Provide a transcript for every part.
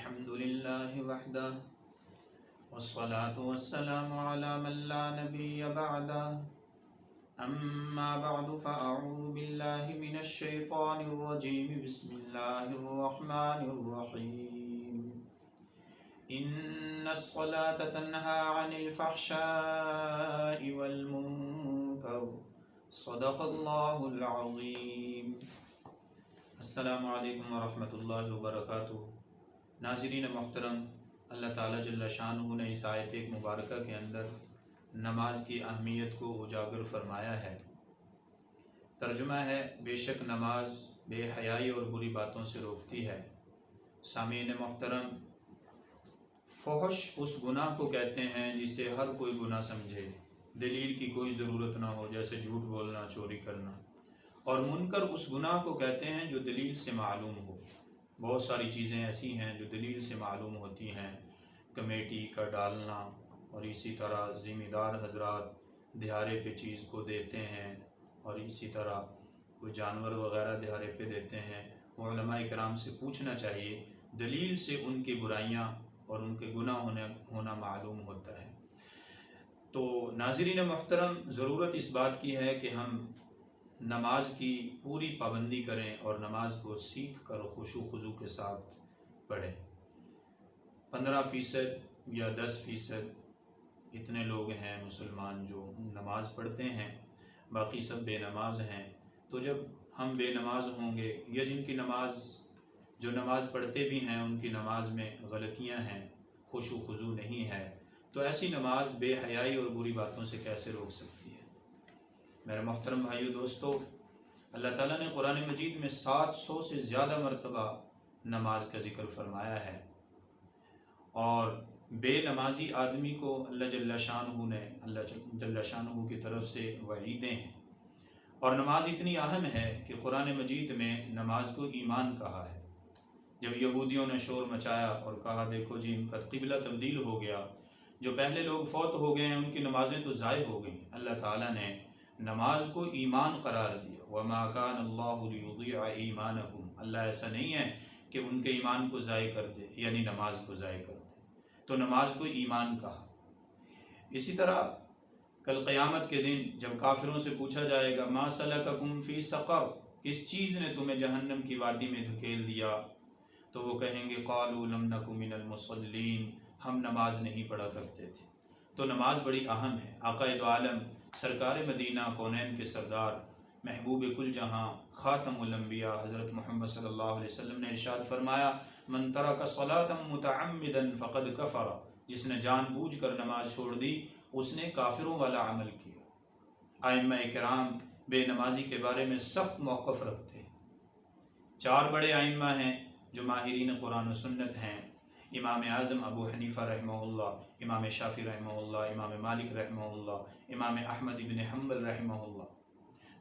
الحمد لله وحده والصلاة والسلام على من لا نبي بعده أما بعد فأعوذ بالله من الشيطان الرجيم بسم الله الرحمن الرحيم إن الصلاة تنهى عن الفحشاء والمنكر صدق الله العظيم۔ السلام علیکم ورحمۃ اللہ وبرکاتہ۔ ناظرین محترم، اللہ تعالیٰ جل شانہ نے اس آیت مبارکہ کے اندر نماز کی اہمیت کو اجاگر فرمایا ہے۔ ترجمہ ہے، بے شک نماز بے حیائی اور بری باتوں سے روکتی ہے۔ سامعین محترم، فحش اس گناہ کو کہتے ہیں جسے ہر کوئی گناہ سمجھے، دلیل کی کوئی ضرورت نہ ہو، جیسے جھوٹ بولنا، چوری کرنا۔ اور منکر اس گناہ کو کہتے ہیں جو دلیل سے معلوم ہو۔ بہت ساری چیزیں ایسی ہیں جو دلیل سے معلوم ہوتی ہیں، کمیٹی کا ڈالنا، اور اسی طرح ذمہ دار حضرات دہاڑے پہ چیز کو دیتے ہیں، اور اسی طرح کوئی جانور وغیرہ دہاڑے پہ دیتے ہیں۔ علماء کرام سے پوچھنا چاہیے، دلیل سے ان کی برائیاں اور ان کے گناہ ہونا معلوم ہوتا ہے۔ تو ناظرین محترم، ضرورت اس بات کی ہے کہ ہم نماز کی پوری پابندی کریں اور نماز کو سیکھ کر خشوع و خضوع کے ساتھ پڑھیں۔ 15% یا 10% اتنے لوگ ہیں مسلمان جو نماز پڑھتے ہیں، باقی سب بے نماز ہیں۔ تو جب ہم بے نماز ہوں گے، یا جن کی جو نماز پڑھتے بھی ہیں ان کی نماز میں غلطیاں ہیں، خشوع و خضوع نہیں ہے، تو ایسی نماز بے حیائی اور بری باتوں سے کیسے روک سکتی ہے؟ میرے محترم بھائیو دوستو، اللہ تعالیٰ نے قرآن مجید میں 700 سے زیادہ مرتبہ نماز کا ذکر فرمایا ہے، اور بے نمازی آدمی کو اللہ جل شانہ کی طرف سے وعیدیں ہیں۔ اور نماز اتنی اہم ہے کہ قرآن مجید میں نماز کو ایمان کہا ہے۔ جب یہودیوں نے شور مچایا اور کہا دیکھو جی ان کا قبلہ تبدیل ہو گیا، جو پہلے لوگ فوت ہو گئے ہیں ان کی نمازیں تو ضائع ہو گئیں، اللہ تعالیٰ نے نماز کو ایمان قرار دیا۔ وَمَا كَانَ اللَّهُ لِيُضِيعَ إِيمَانَكُمْ، اللہ ایسا نہیں ہے کہ ان کے ایمان کو ضائع کر دے، یعنی نماز کو ضائع کر دے، تو نماز کو ایمان کہا۔ اسی طرح کل قیامت کے دن جب کافروں سے پوچھا جائے گا مَا سَلَكَكُمْ فِي سَقَرَ، کس چیز نے تمہیں جہنم کی وادی میں دھکیل دیا؟ تو وہ کہیں گے قَالُوا لَمْ نَكُ مِنَ الْمُصَلِّينَ، ہم نماز نہیں پڑھا کرتے تھے۔ تو نماز بڑی اہم ہے۔ آقا دو عالم سرکار مدینہ، کونین کے سردار، محبوب کل جہاں، خاتم الانبیاء حضرت محمد صلی اللہ علیہ وسلم نے ارشاد فرمایا من ترک صلاۃ متعمدا فقد کفر، جس نے جان بوجھ کر نماز چھوڑ دی اس نے کافروں والا عمل کیا۔ ائمہ کرام بے نمازی کے بارے میں سخت موقف رکھتے ہیں۔ 4 بڑے ائمہ ہیں جو ماہرین قرآن و سنت ہیں، امام اعظم ابو حنیفہ رحمہ اللہ، امام شافعی رحمہ اللہ، امام مالک رحمہ اللہ، امام احمد بن حنبل رحمہ اللہ۔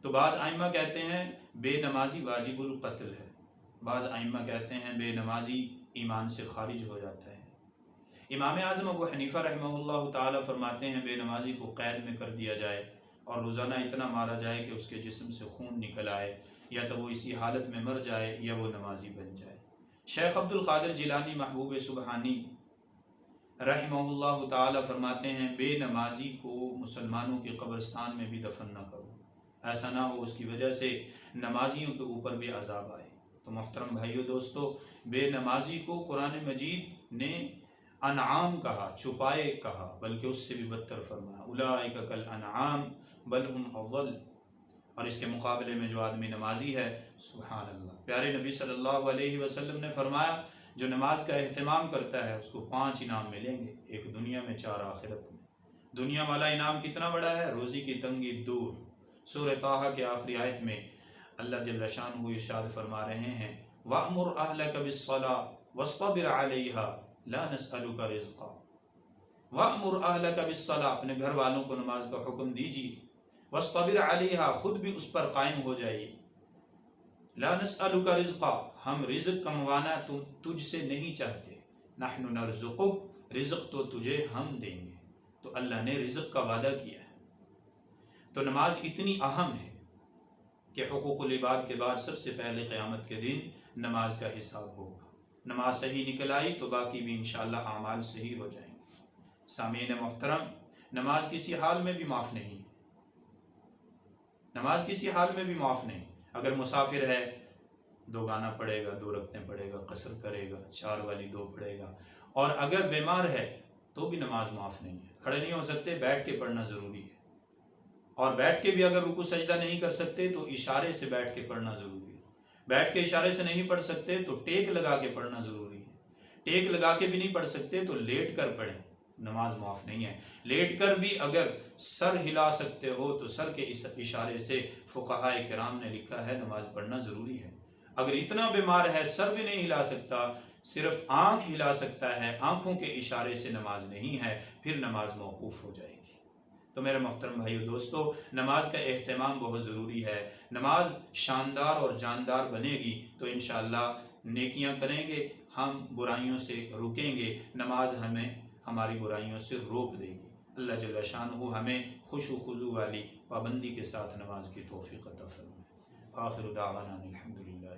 تو بعض ائمہ کہتے ہیں بے نمازی واجب القتل ہے، بعض ائمہ کہتے ہیں بے نمازی ایمان سے خارج ہو جاتا ہے۔ امام اعظم ابو حنیفہ رحمہ اللہ تعالی فرماتے ہیں بے نمازی کو قید میں کر دیا جائے اور روزانہ اتنا مارا جائے کہ اس کے جسم سے خون نکل آئے، یا تو وہ اسی حالت میں مر جائے یا وہ نمازی بن جائے۔ شیخ عبد القادر جیلانی محبوب سبحانی رحمہ اللہ تعالی فرماتے ہیں بے نمازی کو مسلمانوں کے قبرستان میں بھی دفن نہ کرو، ایسا نہ ہو اس کی وجہ سے نمازیوں کے اوپر بھی عذاب آئے۔ تو محترم بھائیو دوستو، بے نمازی کو قرآن مجید نے انعام کہا، چھپائے کہا، بلکہ اس سے بھی بدتر فرمایا اولئک کالانعام بل ہم اضل۔ اور اس کے مقابلے میں جو آدمی نمازی ہے، سبحان اللہ، پیارے نبی صلی اللہ علیہ وسلم نے فرمایا جو نماز کا اہتمام کرتا ہے اس کو 5 انعام ملیں گے، ایک دنیا میں 4 آخرت میں۔ دنیا والا انعام کتنا بڑا ہے؟ روزی کی تنگی دور۔ سورہ طٰہٰ کے آخری آیت میں اللہ جل شانہ ارشاد فرما رہے ہیں وَأْمُرْ أَهْلَكَ بِالصَّلَاةِ وَاصْطَبِرْ عَلَيْهَا لَا نَسْأَلُكَ رِزْقًا۔ وَأْمُرْ أَهْلَكَ بِالصَّلَاةِ، اپنے گھر والوں کو نماز کا حکم دیجیے، وَاصْطَبِرْ عَلَيْهَا، خود بھی اس پر قائم ہو جائیے، لا نسألک رزقا، ہم رزق کموانا تجھ سے نہیں چاہتے، نحن نرزقک، رزق تو تجھے ہم دیں گے۔ تو اللہ نے رزق کا وعدہ کیا ہے۔ تو نماز اتنی اہم ہے کہ حقوق العباد کے بعد سب سے پہلے قیامت کے دن نماز کا حساب ہوگا۔ نماز صحیح نکل آئی تو باقی بھی انشاءاللہ اعمال صحیح ہو جائیں گے۔ سامعین محترم، نماز کسی حال میں بھی معاف نہیں، نماز کسی حال میں بھی معاف نہیں۔ اگر مسافر ہے 2 گانا پڑھے گا، 2 رکعتیں پڑھے گا، قصر کرے گا، 4 والی 2 پڑھے گا، اور اگر بیمار ہے تو بھی نماز معاف نہیں ہے۔ کھڑے نہیں ہو سکتے، بیٹھ کے پڑھنا ضروری ہے، اور بیٹھ کے بھی اگر رکوع سجدہ نہیں کر سکتے تو اشارے سے بیٹھ کے پڑھنا ضروری ہے۔ بیٹھ کے اشارے سے نہیں پڑھ سکتے تو ٹیک لگا کے پڑھنا ضروری ہے۔ ٹیک لگا کے بھی نہیں پڑھ سکتے تو لیٹ کر پڑھیں، نماز معاف نہیں ہے۔ لیٹ کر بھی اگر سر ہلا سکتے ہو تو سر کے اس اشارے سے فقہاء کرام نے لکھا ہے نماز پڑھنا ضروری ہے۔ اگر اتنا بیمار ہے سر بھی نہیں ہلا سکتا، صرف آنکھ ہلا سکتا ہے، آنکھوں کے اشارے سے نماز نہیں ہے، پھر نماز موقوف ہو جائے گی۔ تو میرے محترم بھائیو دوستو، نماز کا اہتمام بہت ضروری ہے۔ نماز شاندار اور جاندار بنے گی تو انشاءاللہ نیکیاں کریں گے، ہم برائیوں سے رکیں گے، نماز ہمیں ہماری برائیوں سے روک دے گی۔ اللہ جل شانہ ہمیں خشوع و خضوع والی پابندی کے ساتھ نماز کی توفیق عطا فرمائے۔ آخر دعوانا الحمدللہ۔